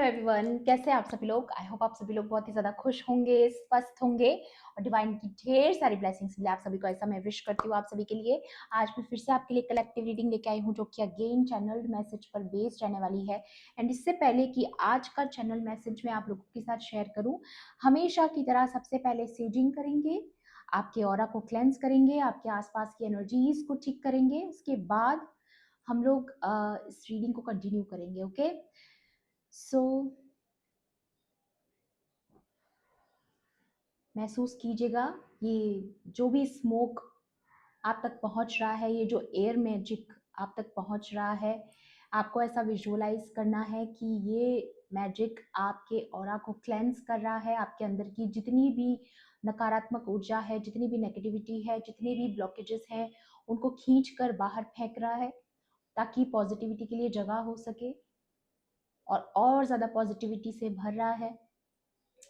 Hello everyone, कैसे हैं आप सभी लोग। आई होप आप सभी लोग बहुत ही ज़्यादा खुश होंगे, स्वस्थ होंगे और डिवाइन की ढेर सारी ब्लेसिंग्स मिले आप सभी को, ऐसा मैं विश करती हूँ आप सभी के लिए। आज मैं फिर से आपके लिए कलेक्टिव रीडिंग लेके आई हूँ जो कि अगेन चैनल्ड मैसेज पर बेस्ड रहने वाली है। एंड इससे पहले कि आज का चैनल मैसेज मैं आप लोगों के साथ शेयर करूँ, हमेशा की तरह सबसे पहले सेजिंग करेंगे, आपके ऑरा को क्लेंस करेंगे, आपके आसपास की एनर्जीज को ठीक करेंगे। उसके बाद हम लोग इस रीडिंग को कंटिन्यू करेंगे। ओके, सो महसूस कीजिएगा ये जो भी स्मोक आप तक पहुंच रहा है, ये जो एयर मैजिक आप तक पहुंच रहा है, आपको ऐसा विजुअलाइज करना है कि ये मैजिक आपके ऑरा को क्लेंस कर रहा है, आपके अंदर की जितनी भी नकारात्मक ऊर्जा है, जितनी भी नेगेटिविटी है, जितने भी ब्लॉकेजेस हैं, उनको खींच कर बाहर फेंक रहा है ताकि पॉजिटिविटी के लिए जगह हो सके और ज़्यादा पॉजिटिविटी से भर रहा है।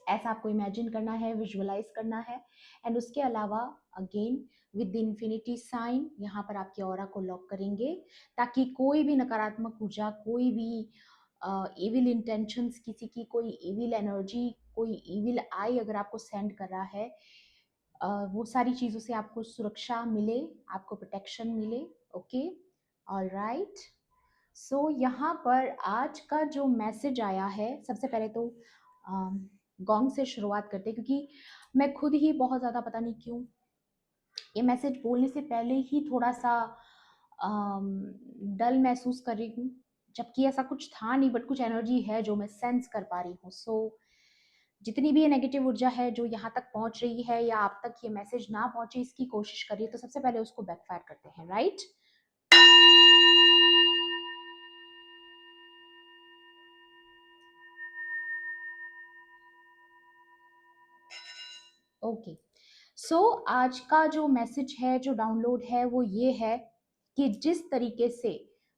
ऐसा आपको इमेजिन करना है, विजुअलाइज करना है। एंड उसके अलावा again with the infinity sign यहाँ पर आपके ऑरा को लॉक करेंगे ताकि कोई भी नकारात्मक ऊर्जा, कोई भी इविल इंटेंशंस, किसी की कोई इविल एनर्जी, कोई इविल आई अगर आपको सेंड कर रहा है, वो सारी चीज़ों से आपको सुरक्षा मिले, आपको प्रोटेक्शन मिले। Okay, all right. सो यहाँ पर आज का जो मैसेज आया है, सबसे पहले तो गोंग से शुरुआत करते हैं क्योंकि मैं खुद ही बहुत ज़्यादा पता नहीं क्यों ये मैसेज बोलने से पहले ही थोड़ा सा डल महसूस कर रही हूँ, जबकि ऐसा कुछ था नहीं, बट कुछ एनर्जी है जो मैं सेंस कर पा रही हूँ। सो जितनी भी ये नेगेटिव ऊर्जा है जो यहाँ तक पहुँच रही है या आप तक ये मैसेज ना पहुँचे इसकी कोशिश करिए, तो सबसे पहले उसको बैकफायर करते हैं। Right, okay. सो आज का जो मैसेज है, जो डाउनलोड है, वो ये है कि जिस तरीके से,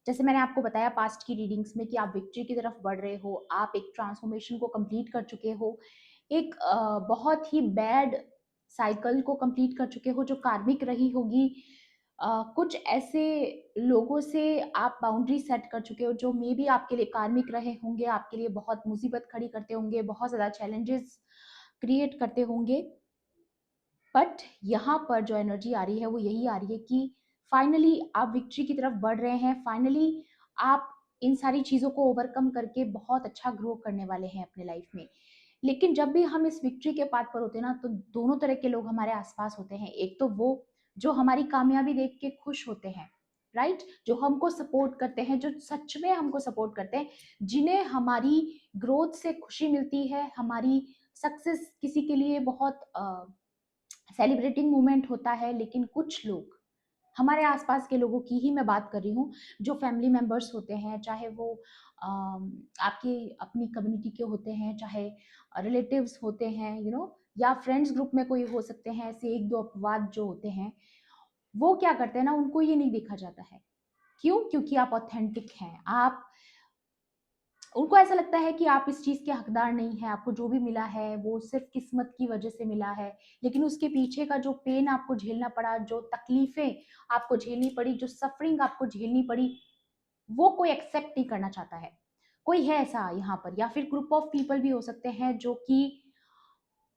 जैसे मैंने आपको बताया पास्ट की रीडिंग्स में कि आप विक्ट्री की तरफ बढ़ रहे हो, आप एक ट्रांसफॉर्मेशन को कंप्लीट कर चुके हो, एक बहुत ही बैड साइकिल को कंप्लीट कर चुके हो जो कार्मिक रही होगी। कुछ ऐसे लोगों से आप बाउंड्री सेट कर चुके हो जो मे बी आपके लिए कार्मिक रहे होंगे, आपके लिए बहुत मुसीबत खड़ी करते होंगे, बहुत ज़्यादा चैलेंजेस क्रिएट करते होंगे। बट यहाँ पर जो एनर्जी आ रही है वो यही आ रही है कि फाइनली आप विक्ट्री की तरफ बढ़ रहे हैं, फाइनली आप इन सारी चीज़ों को ओवरकम करके बहुत अच्छा ग्रो करने वाले हैं अपने लाइफ में। लेकिन जब भी हम इस विक्ट्री के पाथ पर होते हैं ना, तो दोनों तरह के लोग हमारे आसपास होते हैं। एक तो वो जो हमारी कामयाबी देख के खुश होते हैं, राइट, जो हमको सपोर्ट करते हैं, जो सच में हमको सपोर्ट करते हैं, जिन्हें हमारी ग्रोथ से खुशी मिलती है, हमारी सक्सेस किसी के लिए बहुत सेलिब्रेटिंग मोमेंट होता है। लेकिन कुछ लोग, हमारे आसपास के लोगों की ही मैं बात कर रही हूँ, जो फैमिली मेंबर्स होते हैं, चाहे वो आपकी अपनी कम्युनिटी के होते हैं, चाहे रिलेटिव्स होते हैं, या फ्रेंड्स ग्रुप में कोई हो सकते हैं, ऐसे एक दो अपवाद जो होते हैं, वो क्या करते हैं ना, उनको ये नहीं देखा जाता है। क्यों? क्योंकि आप ऑथेंटिक हैं। आप, उनको ऐसा लगता है कि आप इस चीज़ के हकदार नहीं हैं, आपको जो भी मिला है वो सिर्फ किस्मत की वजह से मिला है। लेकिन उसके पीछे का जो पेन आपको झेलना पड़ा, जो तकलीफ़ें आपको झेलनी पड़ी, जो सफ़रिंग आपको झेलनी पड़ी, वो कोई एक्सेप्ट नहीं करना चाहता है। कोई है ऐसा यहाँ पर, या फिर ग्रुप ऑफ पीपल भी हो सकते हैं जो कि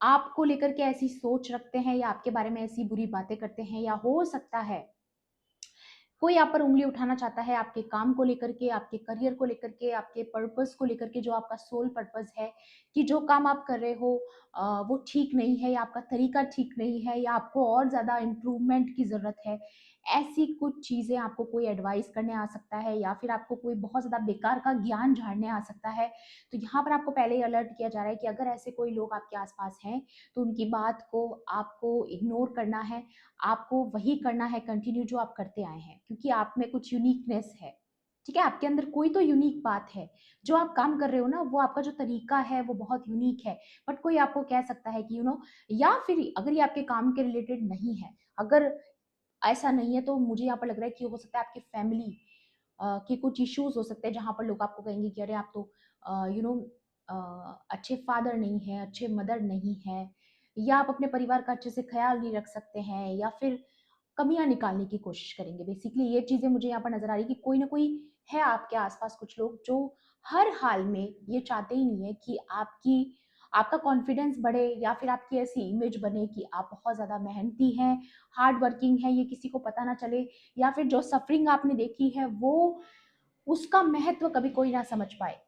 आपको लेकर के ऐसी सोच रखते हैं या आपके बारे में ऐसी बुरी बातें करते हैं, या हो सकता है कोई आप पर उंगली उठाना चाहता है आपके काम को लेकर के, आपके करियर को लेकर के, आपके पर्पस को लेकर के, जो आपका सोल पर्पस है, कि जो काम आप कर रहे हो वो ठीक नहीं है, या आपका तरीका ठीक नहीं है, या आपको और ज़्यादा इम्प्रूवमेंट की ज़रूरत है। ऐसी कुछ चीज़ें आपको कोई एडवाइस करने आ सकता है, या फिर आपको कोई बहुत ज़्यादा बेकार का ज्ञान झाड़ने आ सकता है। तो यहाँ पर आपको पहले ही अलर्ट किया जा रहा है कि अगर ऐसे कोई लोग आपके आसपास हैं, तो उनकी बात को आपको इग्नोर करना है, आपको वही करना है कंटिन्यू जो आप करते आए हैं, क्योंकि आप में कुछ यूनिकनेस है। ठीक है, आपके अंदर कोई तो यूनिक बात है, जो आप काम कर रहे हो ना, वो आपका जो तरीका है वो बहुत यूनिक है। बट कोई आपको कह सकता है कि या फिर अगर ये आपके काम के रिलेटेड नहीं है, अगर ऐसा नहीं है, तो मुझे यहाँ पर लग रहा है कि हो सकता है आपकी फैमिली के कुछ इश्यूज हो सकते हैं, जहाँ पर लोग आपको कहेंगे कि अरे आप तो यू नो अच्छे फादर नहीं है, अच्छे मदर नहीं है, या आप अपने परिवार का अच्छे से ख्याल नहीं रख सकते हैं, या फिर कमियां निकालने की कोशिश करेंगे। बेसिकली ये चीज़ें मुझे यहाँ पर नजर आ रही कि कोई ना कोई है आपके आसपास, कुछ लोग जो हर हाल में ये चाहते ही नहीं है कि आपका कॉन्फिडेंस बढ़े या फिर आपकी ऐसी इमेज बने कि आप बहुत ज़्यादा मेहनती हैं, हार्ड वर्किंग है, ये किसी को पता ना चले, या फिर जो सफरिंग आपने देखी है वो उसका महत्व कभी कोई ना समझ पाए,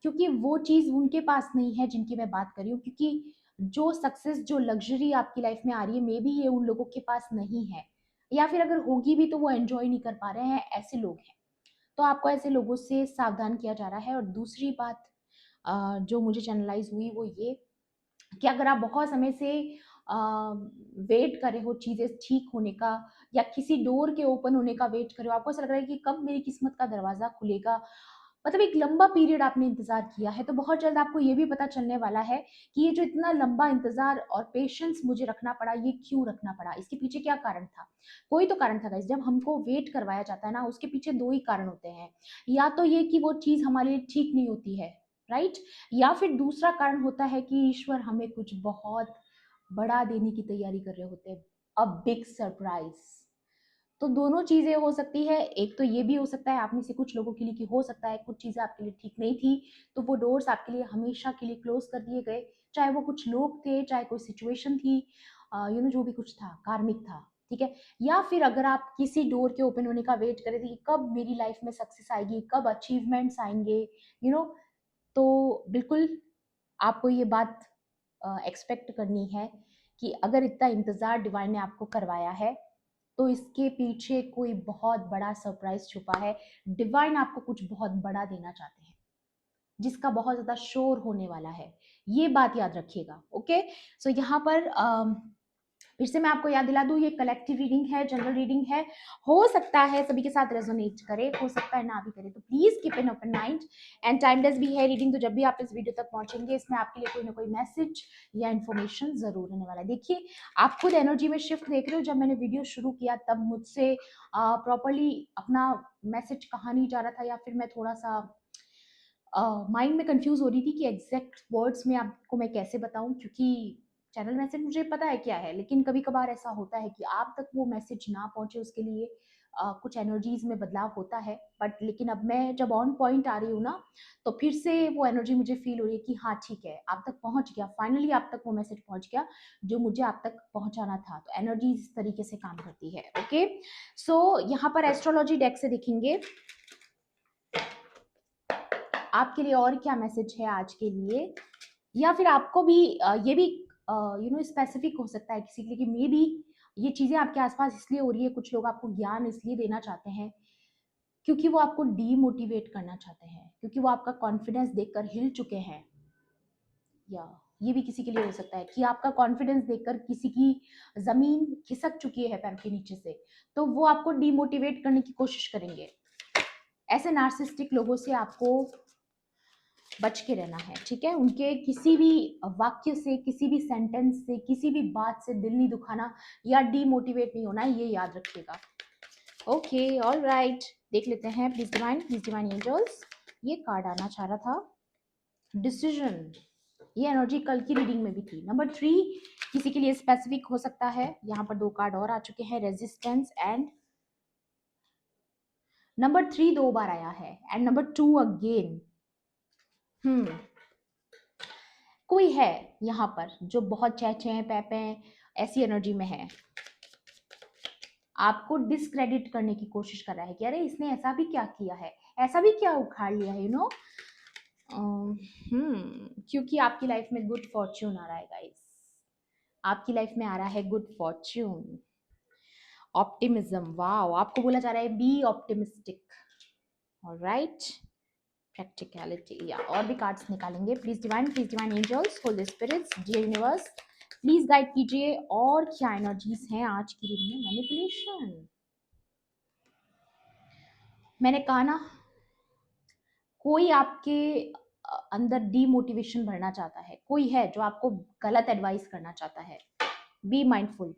क्योंकि वो चीज़ उनके पास नहीं है जिनकी मैं बात कर रही हूँ। क्योंकि जो सक्सेस, जो लग्जरी आपकी लाइफ में आ रही है, मे बी ये उन लोगों के पास नहीं है, या फिर अगर होगी भी तो वो एंजॉय नहीं कर पा रहे हैं, ऐसे लोग हैं। तो आपको ऐसे लोगों से सावधान किया जा रहा है। और दूसरी बात जो मुझे चैनलाइज हुई वो ये कि अगर आप बहुत समय से वेट कर रहे हो चीज़ें ठीक होने का, या किसी डोर के ओपन होने का वेट कर रहे हो, आपको ऐसा लग रहा है कि कब मेरी किस्मत का दरवाज़ा खुलेगा, मतलब एक लंबा पीरियड आपने इंतज़ार किया है, तो बहुत जल्द आपको ये भी पता चलने वाला है कि ये जो इतना लंबा इंतज़ार और पेशेंस मुझे रखना पड़ा, ये क्यों रखना पड़ा, इसके पीछे क्या कारण था। कोई तो कारण था गाइस। जब हमको वेट करवाया जाता है ना, उसके पीछे दो ही कारण होते हैं, या तो ये कि वो चीज़ हमारे लिए ठीक नहीं होती है, राइट, या फिर दूसरा कारण होता है कि ईश्वर हमें कुछ बहुत बड़ा देने की तैयारी कर रहे होते हैं, अ बिग सरप्राइज। तो दोनों चीजें हो सकती है। एक तो ये भी हो सकता है आप में से कुछ लोगों के लिए कि हो सकता है कुछ चीजें आपके लिए ठीक नहीं थी, तो वो डोर्स आपके लिए हमेशा के लिए क्लोज कर दिए गए, चाहे वो कुछ लोग थे, चाहे कोई सिचुएशन थी, जो भी कुछ था कार्मिक था, ठीक है। या फिर अगर आप किसी डोर के ओपन होने का वेट कर रहे थे कि कब मेरी लाइफ में सक्सेस आएगी, कब अचीवमेंट्स आएंगे, यू नो तो बिल्कुल आपको ये बात एक्सपेक्ट करनी है कि अगर इतना इंतज़ार डिवाइन ने आपको करवाया है, तो इसके पीछे कोई बहुत बड़ा सरप्राइज छुपा है। डिवाइन आपको कुछ बहुत बड़ा देना चाहते हैं, जिसका बहुत ज़्यादा शोर होने वाला है। ये बात याद रखिएगा, ओके। सो यहाँ पर फिर से मैं आपको याद दिला दूं, ये कलेक्टिव रीडिंग है, जनरल रीडिंग है। हो सकता है सभी के साथ रेजोनेट करे, हो सकता है ना भी करे, तो please keep an open mind. And timeless भी है रीडिंग, तो जब भी आप इस वीडियो तक पहुंचेंगे, इसमें आपके लिए कोई ना कोई मैसेज या इन्फॉर्मेशन जरूर होने वाला है। देखिए, आप खुद एनर्जी में शिफ्ट देख रहे हो। जब मैंने वीडियो शुरू किया तब मुझसे प्रॉपरली अपना मैसेज कहाँ नहीं जा रहा था, या फिर मैं थोड़ा सा माइंड में कंफ्यूज हो रही थी कि एग्जैक्ट वर्ड्स में आपको मैं कैसे बताऊं, क्योंकि चैनल मैसेज मुझे पता है क्या है, लेकिन कभी कभार ऐसा होता है कि आप तक वो मैसेज ना पहुंचे, उसके लिए कुछ एनर्जीज में बदलाव होता है। बट लेकिन अब मैं जब ऑन पॉइंट आ रही हूँ ना, तो फिर से वो एनर्जी मुझे फील हो रही है कि हाँ ठीक है, आप तक पहुंच गया, फाइनली आप तक वो मैसेज पहुंच गया जो मुझे आप तक पहुंचाना था। तो एनर्जी इस तरीके से काम करती है, ओके। सो यहाँ पर एस्ट्रोलॉजी डेक से देखेंगे आपके लिए और क्या मैसेज है आज के लिए, या फिर आपको भी ये भी स्पेसिफिक हो सकता है किसी के लिए कि मे बी ये चीजें आपके आसपास इसलिए हो रही है, कुछ लोग आपको ज्ञान इसलिए देना चाहते हैं क्योंकि वो आपको डीमोटिवेट करना चाहते हैं, क्योंकि वो आपका कॉन्फिडेंस देखकर हिल चुके हैं। या ये भी किसी के लिए हो सकता है कि आपका कॉन्फिडेंस देखकर किसी की जमीन खिसक चुकी है पैर के नीचे से, तो वो आपको डीमोटिवेट करने की कोशिश करेंगे। ऐसे नार्सिस्टिक लोगों से आपको बच के रहना है, ठीक है। उनके किसी भी वाक्य से, किसी भी सेंटेंस से, किसी भी बात से दिल नहीं दुखाना या डीमोटिवेट नहीं होना, ये याद रखिएगा, ओके। ऑल राइट, देख लेते हैं प्लीज डिवाइन एंजल्स। ये कार्ड आना चाह रहा था डिसीजन, ये एनर्जी कल की रीडिंग में भी थी। नंबर 3 किसी के लिए स्पेसिफिक हो सकता है। यहाँ पर 2 कार्ड और आ चुके हैं, रेजिस्टेंस एंड नंबर 3 2 बार आया है, एंड नंबर 2 अगेन। कोई है यहाँ पर जो बहुत चहचे पैपे ऐसी एनर्जी में है, आपको डिसक्रेडिट करने की कोशिश कर रहा है कि अरे इसने ऐसा भी क्या किया है, ऐसा भी क्या उखाड़ लिया है, क्योंकि आपकी लाइफ में गुड फॉर्च्यून आ रहा है गाइस। आपकी लाइफ में आ रहा है गुड फॉर्च्यून, ऑप्टिमिज्म। वाओ, आपको बोला जा रहा है बी ऑप्टिमिस्टिक, ऑलराइट। प्रैक्टिकलिटी, या और भी कार्ड्स निकालेंगे। Please divine angels, holy spirits, dear universe, please guide कीजिए और क्या एनर्जीज हैं आज की रीडिंग में। मैनिपुलेशन, मैंने कहा ना, कोई आपके अंदर डीमोटिवेशन भरना चाहता है, कोई है जो आपको गलत एडवाइस करना चाहता है। Be mindful.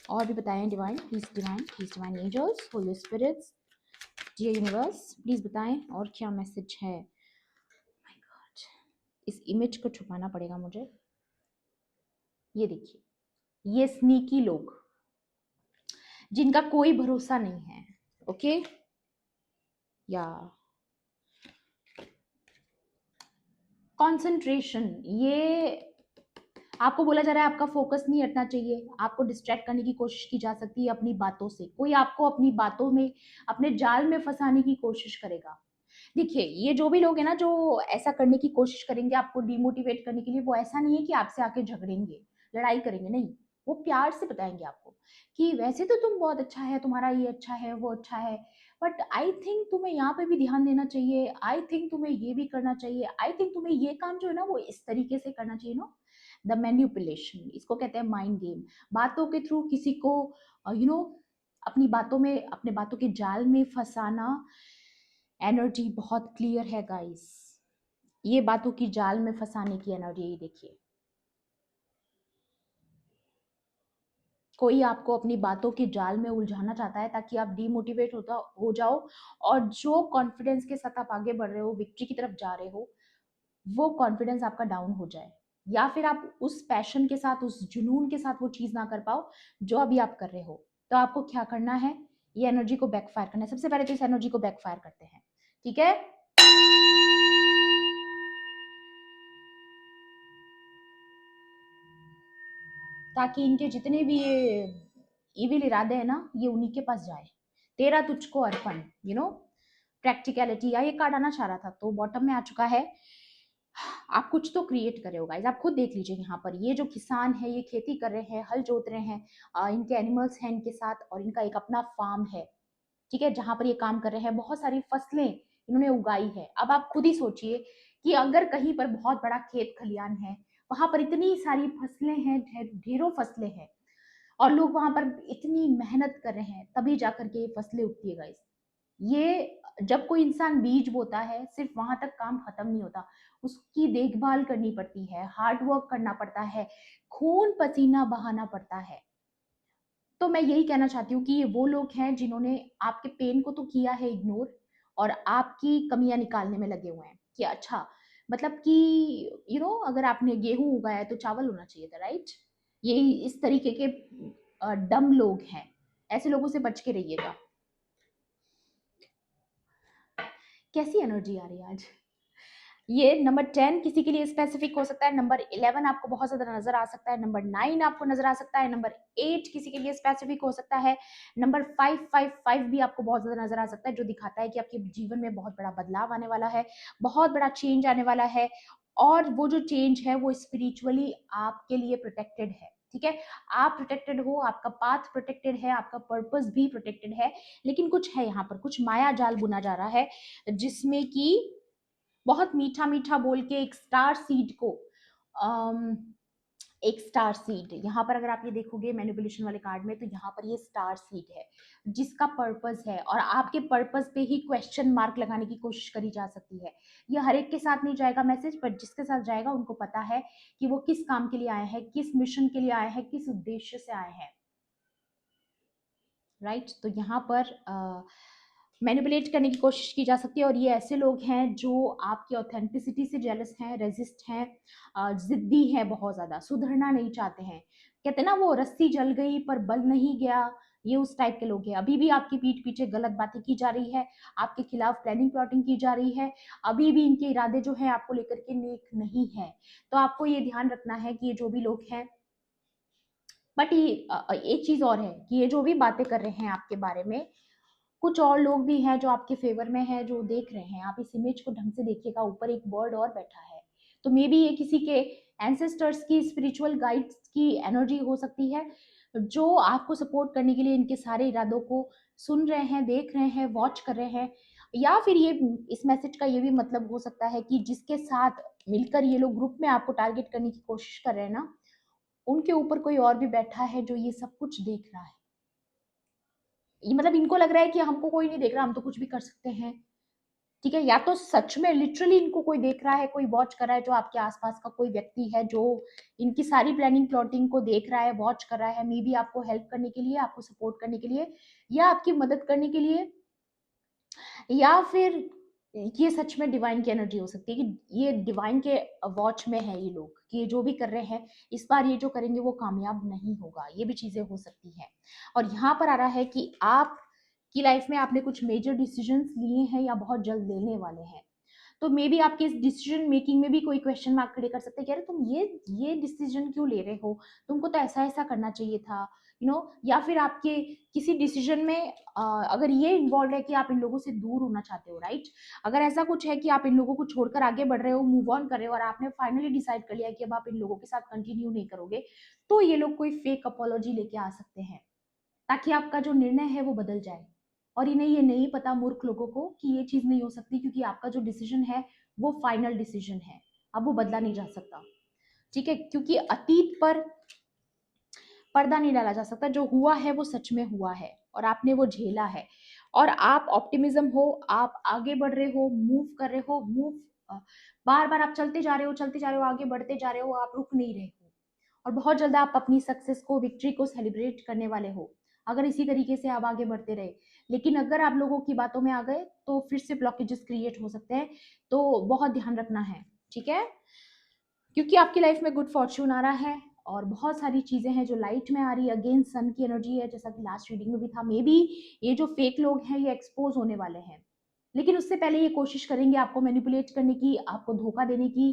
और भी बताएं divine, please divine angels, holy spirits, dear universe, please बताएं और क्या मैसेज है। माय गॉड, इस इमेज को छुपाना पड़ेगा मुझे। ये देखिए, ये स्नीकी लोग जिनका कोई भरोसा नहीं है, ओके। या कंसंट्रेशन, ये आपको बोला जा रहा है आपका फोकस नहीं हटना चाहिए, आपको डिस्ट्रैक्ट करने की कोशिश की जा सकती है अपनी बातों से, कोई आपको अपनी बातों में, अपने जाल में फंसाने की कोशिश करेगा। देखिए, ये जो भी लोग हैं ना, जो ऐसा करने की कोशिश करेंगे आपको डिमोटिवेट करने के लिए, वो ऐसा नहीं है कि आपसे आके झगड़ेंगे, लड़ाई करेंगे, नहीं। वो प्यार से बताएंगे आपको कि वैसे तो तुम बहुत अच्छा है, तुम्हारा ये अच्छा है, वो अच्छा है, बट आई थिंक तुम्हें यहाँ पे भी ध्यान देना चाहिए, आई थिंक तुम्हें ये भी करना चाहिए, आई थिंक तुम्हें ये काम जो है ना वो इस तरीके से करना चाहिए। नो, द मैन्युपुलेशन, इसको कहते हैं माइंड गेम। बातों के थ्रू किसी को अपनी बातों में, अपने बातों के जाल में फंसाना। एनर्जी बहुत क्लियर है गाइस, ये बातों की जाल में फंसाने की एनर्जी, ये देखिए। कोई आपको अपनी बातों के जाल में उलझाना चाहता है ताकि आप डीमोटिवेट हो जाओ, और जो कॉन्फिडेंस के साथ आप आगे बढ़ रहे हो, विक्ट्री की तरफ जा रहे हो, वो कॉन्फिडेंस आपका डाउन हो जाए, या फिर आप उस पैशन के साथ, उस जुनून के साथ वो चीज ना कर पाओ जो अभी आप कर रहे हो। तो आपको क्या करना है, ये एनर्जी को बैकफायर करना है। सबसे पहले तो इस एनर्जी को बैकफायर करते हैं, ठीक है। ताकि इनके जितने भी ये इविल इरादे हैं ना, ये उन्हीं के पास जाए। तेरा तुझको अर्पण, प्रैक्टिकलिटी, या ये कार्ड आना चाह रहा था तो बॉटम में आ चुका है। आप कुछ तो क्रिएट कर रहे हो गाइस, आप खुद देख लीजिए। यहाँ पर ये जो किसान है, ये खेती कर रहे हैं, हल जोत रहे हैं, इनके एनिमल्स हैं इनके साथ, और इनका एक अपना फार्म है, ठीक है, जहां पर ये काम कर रहे हैं। बहुत सारी फसलें इन्होंने उगाई है। अब आप खुद ही सोचिए कि अगर कहीं पर बहुत बड़ा खेत खलियान है, वहां पर इतनी सारी फसलें हैं, ढेरों फसलें हैं, और लोग वहां पर इतनी मेहनत कर रहे हैं, तभी जाकर के ये फसलें उगती है गाइस। ये जब कोई इंसान बीज बोता है, सिर्फ वहां तक काम खत्म नहीं होता, उसकी देखभाल करनी पड़ती है, हार्ड वर्क करना पड़ता है, खून पसीना बहाना पड़ता है। तो मैं यही कहना चाहती हूँ कि ये वो लोग हैं जिन्होंने आपके पेन को तो किया है इग्नोर, और आपकी कमियां निकालने में लगे हुए हैं कि अच्छा, मतलब कि अगर आपने गेहूं उगाया है तो चावल होना चाहिए था, राइट। ये इस तरीके के डम लोग हैं, ऐसे लोगों से बच के रहिएगा। कैसी एनर्जी आ रही है आज। ये नंबर 10 किसी के लिए स्पेसिफिक हो सकता है, नंबर 11 आपको बहुत ज्यादा नजर आ सकता है, नंबर 9 आपको नजर आ सकता है, नंबर 8 किसी के लिए स्पेसिफिक हो सकता है, नंबर 555 भी आपको बहुत ज्यादा नजर आ सकता है, जो दिखाता है कि आपके जीवन में बहुत बड़ा बदलाव आने वाला है, बहुत बड़ा चेंज आने वाला है, और वो जो चेंज है वो स्पिरिचुअली आपके लिए प्रोटेक्टेड है, ठीक है। आप प्रोटेक्टेड हो, आपका पाथ प्रोटेक्टेड है, आपका पर्पस भी प्रोटेक्टेड है, लेकिन कुछ है यहाँ पर, कुछ माया जाल बुना जा रहा है, जिसमें कि बहुत मीठा मीठा बोल के एक स्टार सीड को, एक स्टार सीड, यहाँ पर अगर आप ये देखोगे मैनिपुलेशन वाले कार्ड में, तो यहाँ पर ये स्टार सीड है जिसका पर्पस है, और आपके पर्पस पे ही क्वेश्चन मार्क लगाने की कोशिश करी जा सकती है। ये हर एक के साथ नहीं जाएगा मैसेज, पर जिसके साथ जाएगा उनको पता है कि वो किस काम के लिए आए हैं, किस मिशन के लिए आए हैं, किस उद्देश्य से आए हैं, राइट। तो यहाँ पर मैनिपुलेट करने की कोशिश की जा सकती है, और ये ऐसे लोग हैं जो आपकी ऑथेंटिसिटी से जेलस हैं, रेजिस्ट हैं, जिद्दी हैं, बहुत ज़्यादा सुधरना नहीं चाहते हैं। कहते हैं ना, वो रस्सी जल गई पर बल नहीं गया, ये उस टाइप के लोग हैं। अभी भी आपकी पीठ पीछे गलत बातें की जा रही है, आपके खिलाफ प्लानिंग प्लॉटिंग की जा रही है, अभी भी इनके इरादे जो हैं आपको लेकर के नेक नहीं है। तो आपको ये ध्यान रखना है कि ये जो भी लोग हैं, बट ये एक चीज और है कि ये जो भी बातें कर रहे हैं आपके बारे में, कुछ और लोग भी हैं जो आपके फेवर में हैं, जो देख रहे हैं। आप इस इमेज को ढंग से देखिएगा, ऊपर एक बर्ड और बैठा है, तो मे बी ये किसी के एंसेस्टर्स की, स्पिरिचुअल गाइड्स की एनर्जी हो सकती है, जो आपको सपोर्ट करने के लिए इनके सारे इरादों को सुन रहे हैं, देख रहे हैं, वॉच कर रहे हैं। या फिर ये, इस मैसेज का ये भी मतलब हो सकता है कि जिसके साथ मिलकर ये लोग ग्रुप में आपको टारगेट करने की कोशिश कर रहे हैं ना, उनके ऊपर कोई और भी बैठा है जो ये सब कुछ देख रहा है। ये मतलब इनको लग रहा है कि हमको कोई नहीं देख रहा, हम तो कुछ भी कर सकते हैं, ठीक है। या तो सच में लिटरली इनको कोई देख रहा है, कोई वॉच कर रहा है, जो आपके आसपास का कोई व्यक्ति है जो इनकी सारी प्लानिंग प्लॉटिंग को देख रहा है, वॉच कर रहा है, मे बी आपको हेल्प करने के लिए, आपको सपोर्ट करने के लिए, या आपकी मदद करने के लिए, या फिर ये सच में डिवाइन की एनर्जी हो सकती है कि ये डिवाइन के वॉच में है ये लोग, कि ये जो भी कर रहे हैं इस बार, ये जो करेंगे वो कामयाब नहीं होगा, ये भी चीजें हो सकती हैं। और यहाँ पर आ रहा है कि आप की लाइफ में आपने कुछ मेजर डिसीजंस लिए हैं या बहुत जल्द लेने वाले हैं। तो मे बी आपके इस डिसीजन मेकिंग में भी कोई क्वेश्चन मार्क खड़े कर सकते हैं कि अरे तुम ये डिसीजन क्यों ले रहे हो, तुमको तो ऐसा ऐसा करना चाहिए था, या फिर आपके किसी डिसीजन में अगर ये इन्वॉल्व है कि आप इन लोगों से दूर होना चाहते हो, राइट। अगर ऐसा कुछ है कि आप इन लोगों को छोड़कर आगे बढ़ रहे हो, मूव ऑन कर रहे हो, और आपने फाइनली डिसाइड कर लिया कि अब आप इन लोगों के साथ कंटिन्यू नहीं करोगे, तो ये लोग कोई फेक अपॉलॉजी लेके आ सकते हैं ताकि आपका जो निर्णय है वो बदल जाए। और इन्हें ये नहीं पता, मूर्ख लोगों को, कि ये चीज नहीं हो सकती, क्योंकि आपका जो डिसीजन है वो फाइनल डिसीजन है, अब वो बदला नहीं जा सकता। ठीक है, क्योंकि अतीत पर पर्दा नहीं डाला जा सकता। जो हुआ है वो सच में हुआ है और आपने वो झेला है, और आप ऑप्टिमिज्म हो, आप आगे बढ़ रहे हो, मूव कर रहे हो, बार बार आप चलते जा रहे हो, चलते जा रहे हो, आगे बढ़ते जा रहे हो, आप रुक नहीं रहे हो, और बहुत जल्द आप अपनी सक्सेस को, विक्ट्री को सेलिब्रेट करने वाले हो, अगर इसी तरीके से आप आगे बढ़ते रहे। लेकिन अगर आप लोगों की बातों में आ गए तो फिर से ब्लॉकेजेस क्रिएट हो सकते हैं, तो बहुत ध्यान रखना है, ठीक है। क्योंकि आपकी लाइफ में गुड फॉर्च्यून आ रहा है, और बहुत सारी चीजें हैं जो लाइट में आ रही है। अगेन सन की एनर्जी है, जैसा कि लास्ट रीडिंग में भी था। मे बी ये जो फेक लोग हैं ये एक्सपोज होने वाले हैं, लेकिन उससे पहले ये कोशिश करेंगे आपको मैनिपुलेट करने की, आपको धोखा देने की,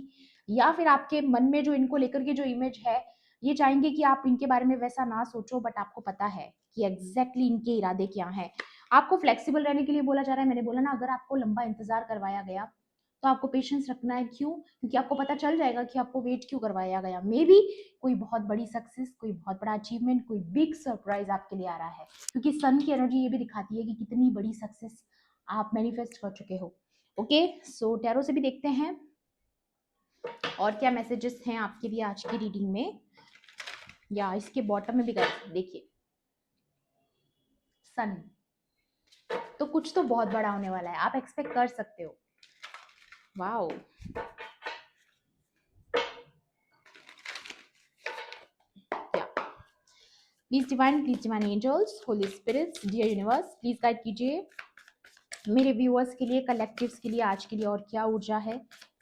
या फिर आपके मन में जो इनको लेकर के जो इमेज है, ये चाहेंगे कि आप इनके बारे में वैसा ना सोचो, बट आपको पता है कि एग्जैक्टली इनके इरादे क्या हैं। आपको फ्लेक्सिबल रहने के लिए बोला जा रहा है। मैंने बोला ना, अगर आपको लंबा इंतजार करवाया गया तो आपको पेशेंस रखना है। क्यों? क्योंकि आपको पता चल जाएगा कि आपको वेट क्यों करवाया गया। मे बी कोई बहुत बड़ी सक्सेस, कोई बहुत बड़ा अचीवमेंट, कोई बिग सरप्राइज आपके लिए आ रहा है, क्योंकि सन की एनर्जी ये भी दिखाती है कि कितनी बड़ी सक्सेस आप मैनिफेस्ट कर चुके हो। ओके, सो टैरो से भी देखते हैं और क्या मैसेजेस हैं आपके लिए आज की रीडिंग में, या इसके बॉटम में भी देखिए सन, तो कुछ तो बहुत बड़ा होने वाला है, आप एक्सपेक्ट कर सकते हो। वाओ, या please divine angels, holy spirits, dear universe, please guide कीजिए मेरे व्यूअर्स के लिए, कलेक्टिव्स के लिए आज के लिए, और क्या ऊर्जा है,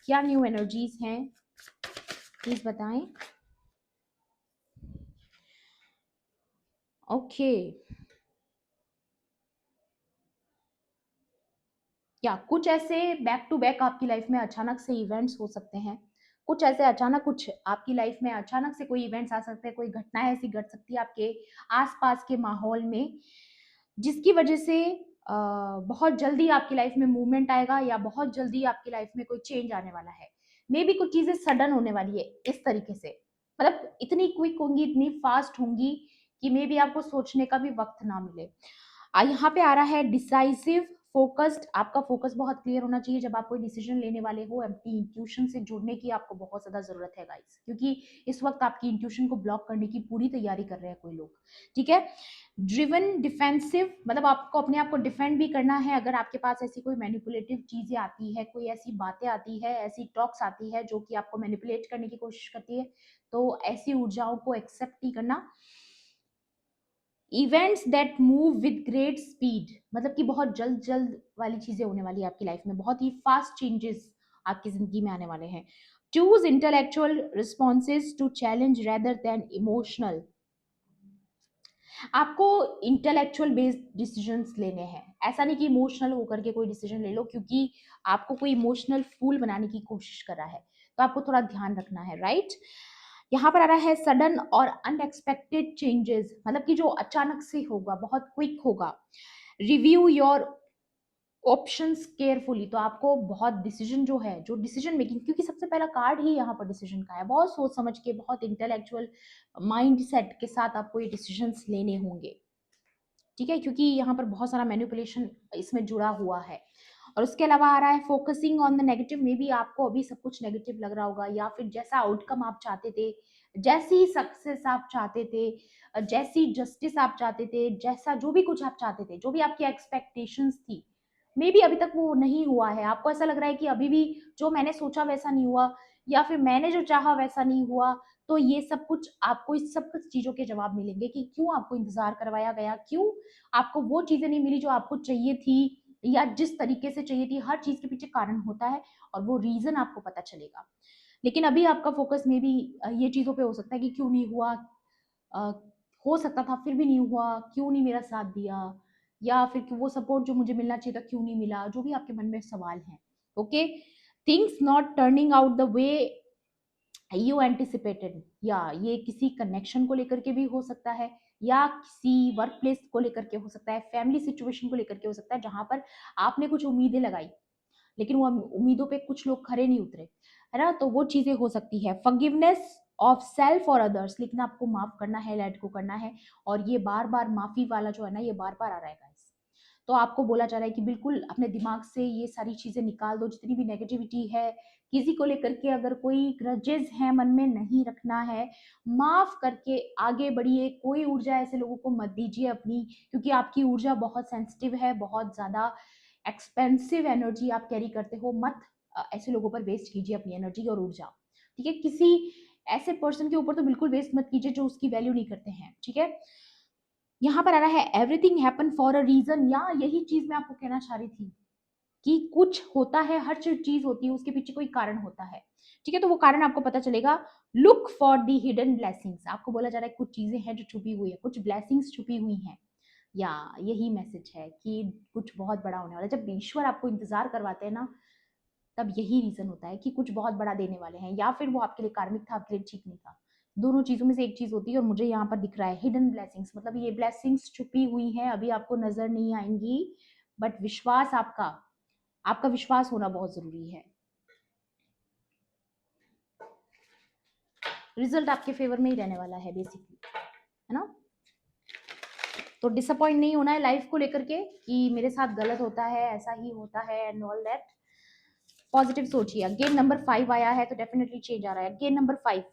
क्या न्यू एनर्जीज हैं, प्लीज बताएं। ओके, या कुछ ऐसे बैक टू बैक आपकी लाइफ में अचानक से इवेंट्स हो सकते हैं, कुछ ऐसे अचानक, कुछ आपकी लाइफ में अचानक से कोई इवेंट्स आ सकते हैं, कोई घटना ऐसी घट सकती है आपके आसपास के माहौल में, जिसकी वजह से बहुत जल्दी आपकी लाइफ में मूवमेंट आएगा, या बहुत जल्दी आपकी लाइफ में कोई चेंज आने वाला है। मे बी कुछ चीजें सडन होने वाली है इस तरीके से, मतलब इतनी क्विक होंगी, इतनी फास्ट होंगी कि मे बी आपको सोचने का भी वक्त ना मिले। यहाँ पे आ रहा है डिसाइसिव, फोकस्ड। आपका फोकस बहुत क्लियर होना चाहिए जब आप कोई डिसीजन लेने वाले हो। अपनी इंट्यूशन से जुड़ने की आपको बहुत ज्यादा जरूरत है गाइस, क्योंकि इस वक्त आपकी इंट्यूशन को ब्लॉक करने की पूरी तैयारी कर रहे हैं कोई लोग, ठीक है। ड्रिवन डिफेंसिव, मतलब आपको अपने आप को डिफेंड भी करना है। अगर आपके पास ऐसी कोई मैनिपुलेटिव चीजें आती है, कोई ऐसी बातें आती है, ऐसी टॉक्स आती है जो कि आपको मैनिपुलेट करने की कोशिश करती है, तो ऐसी ऊर्जाओं को एक्सेप्ट नहीं करना। Events that move with great speed, मतलब कि बहुत जल्द जल्द वाली चीजें होने वाली है आपकी लाइफ में, बहुत ही फास्ट चेंजेस आपकी जिंदगी में आने वाले हैं। Choose intellectual responses to challenge rather than emotional. आपको इंटेलेक्चुअल बेस्ड डिसीजंस लेने हैं, ऐसा नहीं कि इमोशनल होकर के कोई डिसीजन ले लो, क्योंकि आपको कोई इमोशनल फूल बनाने की कोशिश कर रहा है, तो आपको थोड़ा ध्यान रखना है, राइट। यहाँ पर आ रहा है सडन और अनएक्सपेक्टेड चेंजेस, मतलब कि जो अचानक से होगा, बहुत क्विक होगा। रिव्यू योर ऑप्शंस केयरफुली, तो आपको बहुत डिसीजन जो है, जो डिसीजन मेकिंग, क्योंकि सबसे पहला कार्ड ही यहाँ पर डिसीजन का है, बहुत सोच समझ के, बहुत इंटेलेक्चुअल माइंड सेट के साथ आपको ये डिसीजंस लेने होंगे, ठीक है, क्योंकि यहाँ पर बहुत सारा मैनिपुलेशन इसमें जुड़ा हुआ है। और उसके अलावा आ रहा है फोकसिंग ऑन द नेगेटिव। में भी आपको अभी सब कुछ नेगेटिव लग रहा होगा, या फिर जैसा आउटकम आप चाहते थे, जैसी सक्सेस आप चाहते थे, जैसी जस्टिस आप चाहते थे, जैसा जो भी कुछ आप चाहते थे, जो भी आपकी एक्सपेक्टेशंस थी, मे बी अभी तक वो नहीं हुआ है। आपको ऐसा लग रहा है कि अभी भी जो मैंने सोचा वैसा नहीं हुआ, या फिर मैंने जो चाहा वैसा नहीं हुआ। तो ये सब कुछ आपको, इस सब कुछ चीजों के जवाब मिलेंगे कि क्यों आपको इंतजार करवाया गया, क्यों आपको वो चीजें नहीं मिली जो आपको चाहिए थी, या जिस तरीके से चाहिए थी। हर चीज के पीछे कारण होता है, और वो रीजन आपको पता चलेगा। लेकिन अभी आपका फोकस में भी ये चीजों पे हो सकता है कि क्यों नहीं हुआ, अ, हो सकता था फिर भी नहीं हुआ, क्यों नहीं मेरा साथ दिया, या फिर कि वो सपोर्ट जो मुझे मिलना चाहिए था क्यों नहीं मिला, जो भी आपके मन में सवाल हैं। Okay, things not turning out the way you anticipated, या ये किसी कनेक्शन को लेकर के भी हो सकता है, या किसी वर्क प्लेस को लेकर के हो सकता है, फैमिली सिचुएशन को लेकर के हो सकता है, जहां पर आपने कुछ उम्मीदें लगाई लेकिन वो उम्मीदों पे कुछ लोग खरे नहीं उतरे, है ना, तो वो चीजें हो सकती है। फॉरगिवनेस ऑफ सेल्फ और अदर्स, लेकिन आपको माफ करना है, लेट गो करना है, और ये बार बार माफी वाला जो है ना, ये बार बार आ रहा है guys। तो आपको बोला जा रहा है कि बिल्कुल अपने दिमाग से ये सारी चीजें निकाल दो, जितनी भी नेगेटिविटी है, किसी को लेकर के अगर कोई ग्रजेस है मन में नहीं रखना है, माफ करके आगे बढ़िए। कोई ऊर्जा ऐसे लोगों को मत दीजिए अपनी, क्योंकि आपकी ऊर्जा बहुत सेंसिटिव है, बहुत ज्यादा एक्सपेंसिव एनर्जी आप कैरी करते हो। मत ऐसे लोगों पर वेस्ट कीजिए अपनी एनर्जी और ऊर्जा, ठीक है। किसी ऐसे पर्सन के ऊपर तो बिल्कुल वेस्ट मत कीजिए जो उसकी वैल्यू नहीं करते हैं, ठीक है। यहाँ पर आ रहा है everything happen for a reason, या यही चीज मैं आपको कहना चाह रही थी कि कुछ होता है, हर चीज होती है उसके पीछे कोई कारण होता है, ठीक है। तो वो कारण आपको पता चलेगा। Look for the hidden blessings, आपको बोला जा रहा है कुछ चीजें हैं जो छुपी हुई है, कुछ ब्लेसिंग्स छुपी हुई हैं, या यही मैसेज है कि कुछ बहुत बड़ा होने वाला है। जब ईश्वर आपको इंतजार करवाते हैं ना, तब यही रीजन होता है कि कुछ बहुत बड़ा देने वाले हैं, या फिर वो आपके लिए कार्मिक था, आपके लिए ठीक नहीं था। दोनों चीजों में से एक चीज होती है, और मुझे यहाँ पर दिख रहा है हिडन ब्लेसिंग्स, मतलब ये ब्लेसिंग्स छुपी हुई हैं, अभी आपको नजर नहीं आएंगी, बट विश्वास आपका आपका विश्वास होना बहुत जरूरी है। रिजल्ट आपके फेवर में ही रहने वाला है बेसिकली, है ना। तो डिसअपॉइंट नहीं होना है लाइफ को लेकर के कि मेरे साथ गलत होता है, ऐसा ही होता है एंड ऑल दैट। पॉजिटिव सोचिए। गेन नंबर 5 आया है तो डेफिनेटली चेंज आ रहा है। Gain number 5,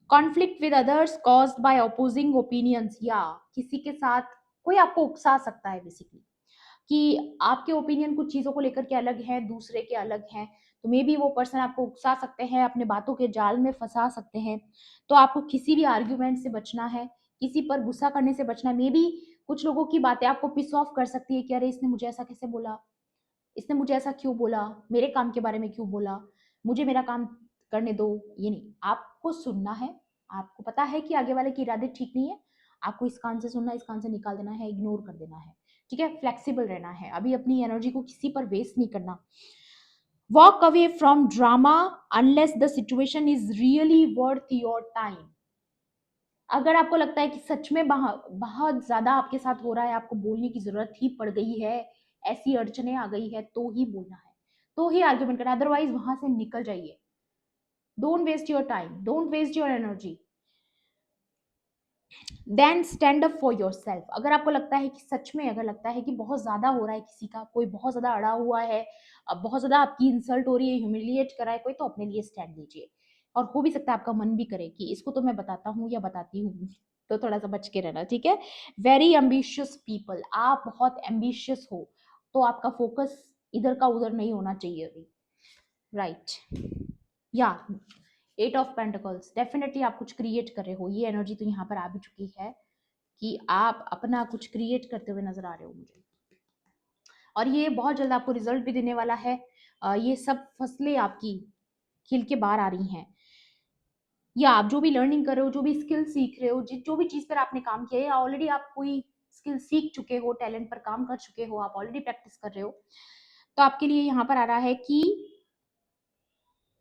conflict with others caused by opposing opinions, या किसी के साथ कोई आपको उकसा सकता है बेसिकली, कि आपके ओपिनियन कुछ चीजों को लेकर के अलग है, दूसरे के अलग हैं, तो मे बी वो पर्सन आपको उकसा सकते हैं, अपने बातों के जाल में फंसा सकते हैं। तो आपको किसी भी आर्ग्यूमेंट से बचना है, किसी पर गुस्सा करने से बचना है। मे बी कुछ लोगों की बातें आपको पिस ऑफ कर सकती है कि अरे इसने मुझे ऐसा कैसे बोला, इसने मुझे ऐसा क्यों बोला, मेरे काम के बारे में क्यों बोला, मुझे मेरा काम करने दो। ये नहीं, आपको सुनना है, आपको पता है कि आगे वाले के इरादे ठीक नहीं है, आपको इस कान से सुनना, इस कान से निकाल देना है, इग्नोर कर देना है, ठीक है। फ्लेक्सिबल रहना है, अभी अपनी एनर्जी को किसी पर वेस्ट नहीं करना। Walk away from drama unless the situation is really worth your time. अगर आपको लगता है कि सच में बहुत ज्यादा आपके साथ हो रहा है, आपको बोलने की जरूरत ही पड़ गई है, ऐसी अड़चने आ गई है, तो ही बोलना है, तो ही आर्ग्यूमेंट करना, अदरवाइज वहां से निकल जाइए। Don't waste your time, don't waste your energy, then stand up for your self. अगर आपको लगता है कि सच में, अगर लगता है कि बहुत ज्यादा हो रहा है, किसी का कोई बहुत ज्यादा अड़ा हुआ है, अब बहुत ज्यादा आपकी इंसल्ट हो रही है, ह्यूमिलिएट कर रहा है कोई, तो अपने लिए स्टैंड लीजिए। और हो भी सकता है आपका मन भी करे कि इसको तो मैं बताता हूँ या बताती हूँ, तो थोड़ा सा बच के रहना, ठीक है। वेरी एम्बिशियस पीपल, आप बहुत एम्बिशियस हो, तो आपका फोकस इधर का उधर नहीं होना चाहिए अभी, राइट। या 8 ऑफ पेंटिकल्स, डेफिनेटली आप कुछ क्रिएट कर रहे हो, ये एनर्जी तो यहाँ पर आ भी चुकी है कि आप अपना कुछ क्रिएट करते हुए नजर आ रहे हो मुझे, और ये बहुत जल्द आपको रिजल्ट भी देने वाला है। ये सब फसलें आपकी खिल के बाहर आ रही हैं, या आप जो भी लर्निंग कर रहे हो, जो भी स्किल सीख रहे हो, जो भी चीज पर आपने काम किया है, या ऑलरेडी आप कोई स्किल सीख चुके हो, टैलेंट पर काम कर चुके हो, आप ऑलरेडी प्रैक्टिस कर रहे हो, तो आपके लिए यहाँ पर आ रहा है कि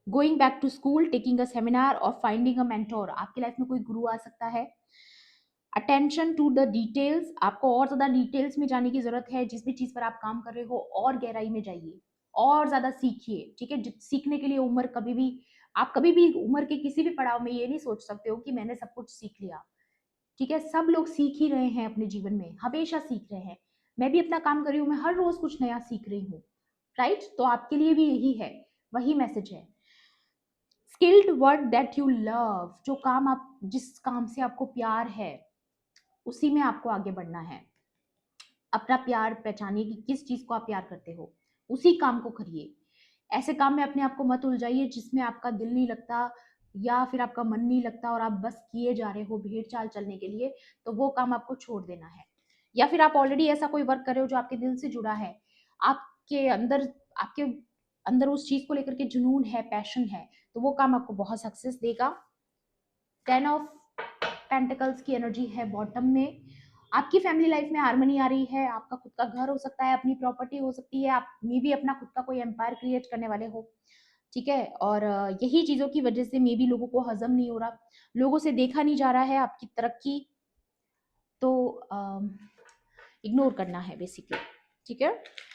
going back to school, taking a seminar और फाइंडिंग अ मेंटोर, आपकी लाइफ में कोई गुरु आ सकता है। अटेंशन टू द डिटेल्स, आपको और ज्यादा डिटेल्स में जाने की जरूरत है, जिस भी चीज पर आप काम कर रहे हो और गहराई में जाइए, और ज्यादा सीखिए, ठीक है। सीखने के लिए उम्र कभी भी, आप कभी भी उम्र के किसी भी पड़ाव में ये नहीं सोच सकते हो कि मैंने सब कुछ सीख लिया, ठीक है। सब लोग सीख ही रहे हैं अपने जीवन में, हमेशा सीख रहे हैं। मैं भी अपना काम कर रही हूँ, मैं हर रोज कुछ नया सीख रही हूँ, राइट। तो आपके लिए भी यही है, वही मैसेज है। Skilled work that you love, जो काम आप, जिस काम से आपको प्यार है, उसी में आपको आगे बढ़ना है। अपना प्यार पहचानिए कि किस चीज को आप प्यार करते हो, उसी काम को करिए। ऐसे काम में अपने आप को मत उलझाइए जिसमें आपका दिल नहीं लगता, या फिर आपका मन नहीं लगता और आप बस किए जा रहे हो भेड़ चाल चलने के लिए, तो वो काम आपको छोड़ देना है। या फिर आप ऑलरेडी ऐसा कोई वर्क कर रहे हो जो आपके दिल से जुड़ा है, आपके अंदर उस चीज को लेकर के जुनून है, पैशन है, तो वो काम आपको बहुत सक्सेस देगा। 10 ऑफ पेंटिकल्स की एनर्जी है बॉटम में, आपकी फैमिली लाइफ में हार्मनी आ रही है, आपका खुद का घर हो सकता है, अपनी प्रॉपर्टी हो सकती है, आप मे भी अपना खुद का कोई एम्पायर क्रिएट करने वाले हो, ठीक है। और यही चीज़ों की वजह से मे बी लोगों को हजम नहीं हो रहा, लोगों से देखा नहीं जा रहा है आपकी तरक्की, तो इग्नोर करना है बेसिकली, ठीक है।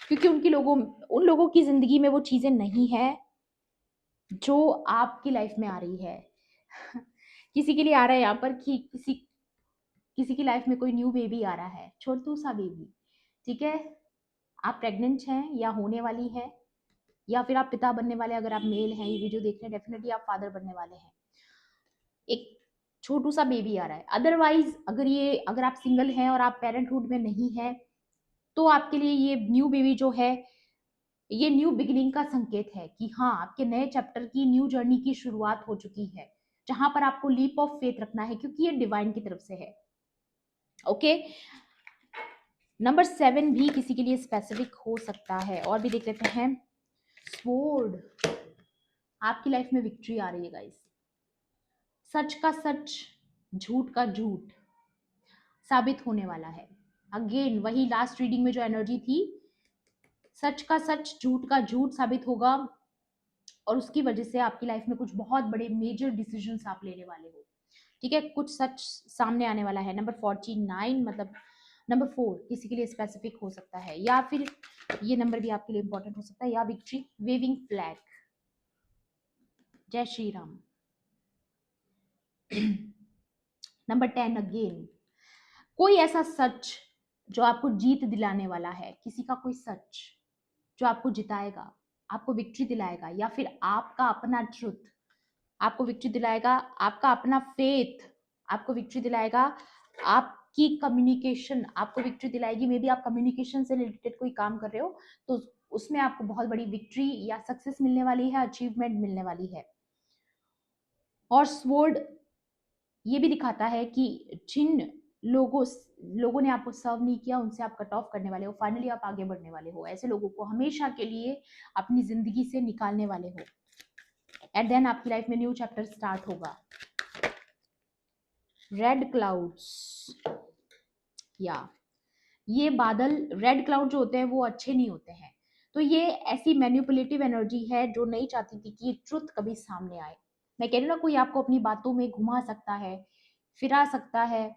क्योंकि उन लोगों की जिंदगी में वो चीज़ें नहीं है जो आपकी लाइफ में आ रही है। किसी के लिए आ रहा है यहाँ पर कि किसी किसी की लाइफ में कोई न्यू बेबी आ रहा है, छोटू सा बेबी, ठीक है। आप प्रेग्नेंट हैं या होने वाली है, या फिर आप पिता बनने वाले, अगर आप मेल हैं ये वीडियो देख रहे हैं, डेफिनेटली आप फादर बनने वाले हैं। एक छोटू सा बेबी आ रहा है। अदरवाइज अगर आप सिंगल हैं और आप पेरेंटहुड में नहीं है, तो आपके लिए ये न्यू बेबी जो है, ये न्यू बिगिनिंग का संकेत है कि हाँ, आपके नए चैप्टर की, न्यू जर्नी की शुरुआत हो चुकी है, जहां पर आपको लीप ऑफ फेथ रखना है, क्योंकि ये डिवाइन की तरफ से है। ओके, नंबर 7 भी किसी के लिए स्पेसिफिक हो सकता है। और भी देख लेते हैं। स्वॉर्ड, आपकी लाइफ में विक्ट्री आ रही है गाइस। सच का सच, झूठ का झूठ साबित होने वाला है। अगेन वही लास्ट रीडिंग में जो एनर्जी थी, सच का सच, झूठ का झूठ साबित होगा, और उसकी वजह से आपकी लाइफ में कुछ बहुत बड़े मेजर डिसीजंस आप लेने वाले हो, ठीक है। कुछ सच सामने आने वाला है। नंबर 49, मतलब नंबर 4 किसी के लिए स्पेसिफिक हो सकता है, या फिर ये नंबर भी आपके लिए इंपॉर्टेंट हो सकता है, या विक्ट्री, वेविंग फ्लैग। जय श्री राम। नंबर 10 अगेन, कोई ऐसा सच जो आपको जीत दिलाने वाला है, किसी का कोई सच जो आपको जिताएगा, आपको विक्ट्री दिलाएगा, या फिर आपका अपना ट्रुथ आपको विक्ट्री दिलाएगा, आपका अपना फेथ आपको विक्ट्री दिलाएगा, आपकी कम्युनिकेशन आपको विक्ट्री दिलाएगी। मे बी आप कम्युनिकेशन से रिलेटेड कोई काम कर रहे हो, तो उसमें आपको बहुत बड़ी विक्ट्री या सक्सेस मिलने वाली है, अचीवमेंट मिलने वाली है। और स्वॉर्ड ये भी दिखाता है कि जिन लोगों ने आपको सर्व नहीं किया, उनसे आप कट ऑफ करने वाले हो, फाइनली आप आगे बढ़ने वाले हो, ऐसे लोगों को हमेशा के लिए अपनी जिंदगी से निकालने वाले हो, एंड देन आपकी लाइफ में न्यू चैप्टर स्टार्ट होगा। रेड क्लाउड्स, या ये बादल, रेड क्लाउड जो होते हैं वो अच्छे नहीं होते हैं, तो ये ऐसी मैनिपुलेटिव एनर्जी है जो नहीं चाहती थी कि ट्रुथ कभी सामने आए। मैं कह रही हूँ ना, कोई आपको अपनी बातों में घुमा सकता है, फिरा सकता है,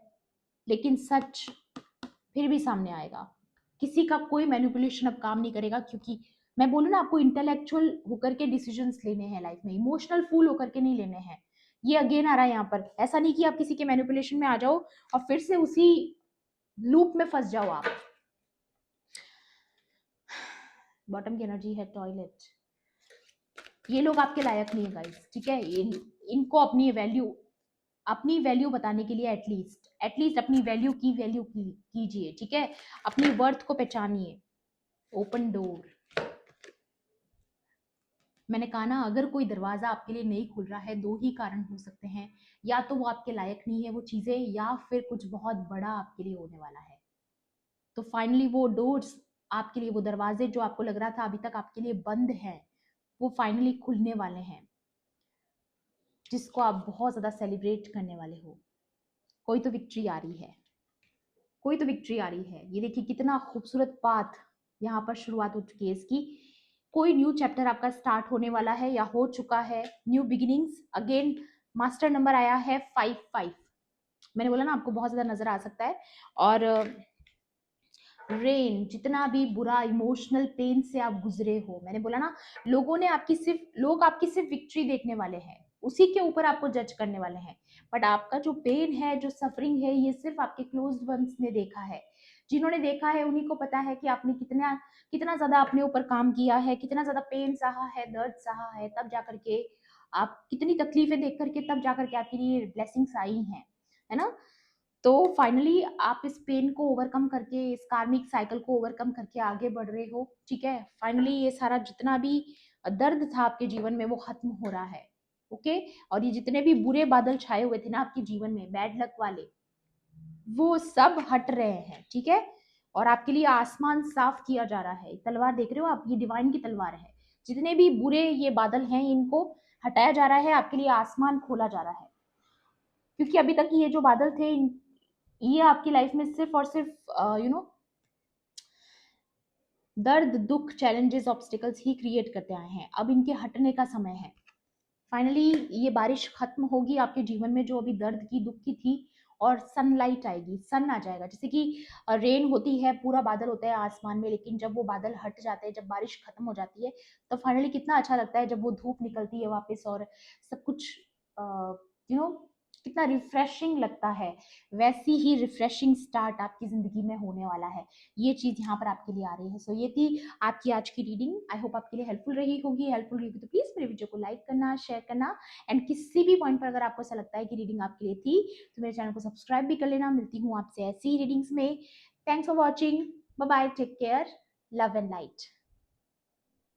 लेकिन सच फिर भी सामने आएगा। किसी का कोई मैनिपुलेशन अब काम नहीं करेगा, क्योंकि मैं बोलूँ ना, आपको इंटेलेक्चुअल होकर के डिसीजंस लेने हैं लाइफ में, इमोशनल फूल होकर के नहीं लेने हैं। ये अगेन आ रहा है यहाँ पर, ऐसा नहीं कि आप किसी के मैनिपुलेशन में आ जाओ और फिर से उसी लूप में फंस जाओ आप। बॉटम की एनर्जी है टॉयलेट। ये लोग आपके लायक नहीं है गाइस, ठीक है। इनको अपनी वैल्यू बताने के लिए एटलीस्ट अपनी वैल्यू कीजिए, ठीक है। अपनी वर्थ को पहचानिए। ओपन डोर, मैंने कहा ना, अगर कोई दरवाजा आपके लिए नहीं खुल रहा है, दो ही कारण हो सकते हैं, या तो वो आपके लायक नहीं है वो चीजें, या फिर कुछ बहुत बड़ा आपके लिए होने वाला है। तो फाइनली वो डोर्स आपके लिए, वो दरवाजे जो आपको लग रहा था अभी तक आपके लिए बंद हैं, वो फाइनली खुलने वाले हैं, जिसको आप बहुत ज्यादा सेलिब्रेट करने वाले हो। कोई तो विक्ट्री आ रही है, कोई तो विक्ट्री आ रही है। ये देखिए कितना खूबसूरत पाथ यहाँ पर शुरुआत हो चुकी है इसकी। कोई न्यू चैप्टर आपका स्टार्ट होने वाला है या हो चुका है, new beginnings. Again master number आया है 5-5। मैंने बोला ना, आपको बहुत ज्यादा नजर आ सकता है। और रेन, जितना भी बुरा इमोशनल पेन से आप गुजरे हो, मैंने बोला ना, लोग आपकी सिर्फ विक्ट्री देखने वाले हैं, उसी के ऊपर आपको जज करने वाले हैं। बट आपका जो पेन है, जो सफरिंग है, ये सिर्फ आपके क्लोज्ड वंस ने देखा है। जिन्होंने देखा है उन्हीं को पता है कि आपने कितना कितना ज्यादा अपने ऊपर काम किया है, कितना ज्यादा पेन सहा है, दर्द सहा है, तब जाकर के आप कितनी तकलीफें देख करके तब जाकर के आपके लिए ब्लेसिंग्स आई हैं, है ना। तो फाइनली आप इस पेन को ओवरकम करके, इस कार्मिक साइकिल को ओवरकम करके आगे बढ़ रहे हो, ठीक है। फाइनली ये सारा जितना भी दर्द था आपके जीवन में वो खत्म हो रहा है, ओके। और ये जितने भी बुरे बादल छाए हुए थे ना आपके जीवन में, बैड लक वाले, वो सब हट रहे हैं, ठीक है। और आपके लिए आसमान साफ किया जा रहा है। तलवार देख रहे हो आप, ये डिवाइन की तलवार है। जितने भी बुरे ये बादल हैं, इनको हटाया जा रहा है, आपके लिए आसमान खोला जा रहा है। क्योंकि अभी तक ये जो बादल थे, ये आपकी लाइफ में सिर्फ और सिर्फ दर्द, दुख, चैलेंजेस, ऑब्स्टिकल्स ही क्रिएट करते आए हैं। अब इनके हटने का समय है। फाइनली ये बारिश खत्म होगी आपके जीवन में, जो अभी दर्द की, दुख की थी, और सनलाइट आएगी, सन आ जाएगा। जैसे कि रेन होती है, पूरा बादल होता है आसमान में, लेकिन जब वो बादल हट जाते हैं, जब बारिश खत्म हो जाती है, तो फाइनली कितना अच्छा लगता है जब वो धूप निकलती है वापस, और सब कुछ यू नो कितना रिफ्रेशिंग लगता है। वैसी ही रिफ्रेशिंग स्टार्ट आपकी जिंदगी में होने वाला है। ये चीज यहाँ पर आपके लिए आ रही है। सो ये थी आपकी आज की रीडिंग। आई होप आपके लिए हेल्पफुल रही होगी। हेल्पफुल रही होगी तो प्लीज मेरे वीडियो को लाइक करना, शेयर करना, एंड किसी भी पॉइंट पर अगर आपको ऐसा लगता है कि रीडिंग आपके लिए थी, तो मेरे चैनल को सब्सक्राइब भी कर लेना। मिलती हूँ आपसे ऐसी ही रीडिंग्स में। Thanks for watching. Bye bye, take care, love and light.